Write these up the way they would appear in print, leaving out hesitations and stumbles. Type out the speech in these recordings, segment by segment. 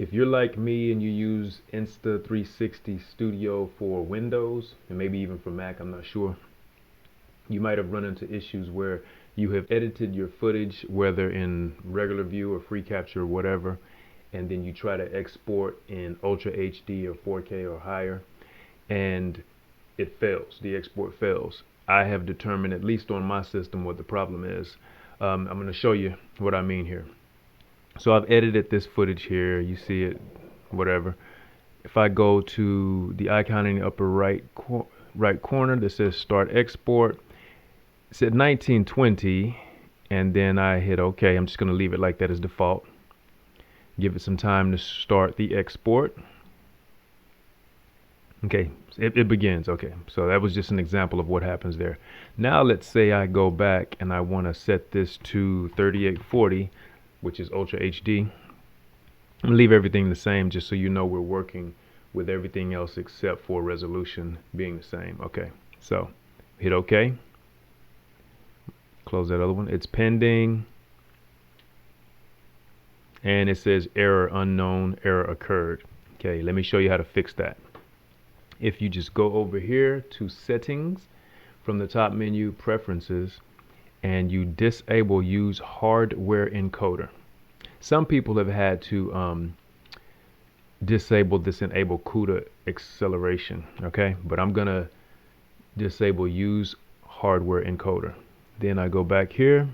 If you're like me and you use Insta360 Studio for Windows and maybe even for Mac, I'm not sure, you might have run into issues where you have edited your footage, whether in regular view or free capture or whatever, and then you try to export in Ultra HD or 4K or higher, and it fails. The export fails. I have determined, at least on my system, what the problem is. I'm going to show you what I mean here. So I've edited this footage here. You see it, whatever. If I go to the icon in the upper right corner that says Start Export, it's at 1920, and then I hit OK. I'm just going to leave it like that as default. Give it some time to start the export. Okay, it begins. Okay, so that was just an example of what happens there. Now let's say I go back and I want to set this to 3840, which is Ultra HD. I'm gonna leave everything the same just so you know we're working with everything else except for resolution being the same. Okay, so hit OK. Close that other one. It's pending. And it says error unknown, error occurred. Okay, let me show you how to fix that. If you just go over here to settings from the top menu, preferences, and you disable use hardware encoder. Some people have had to disable this enable CUDA acceleration, okay? But I'm gonna disable use hardware encoder. Then I go back here,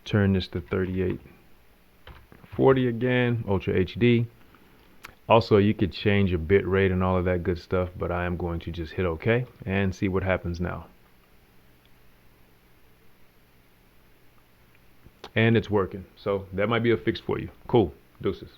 turn this to 3840 again, Ultra HD. Also, you could change your bit rate and all of that good stuff, but I am going to just hit OK and see what happens now. And it's working. So that might be a fix for you. Cool. Deuces.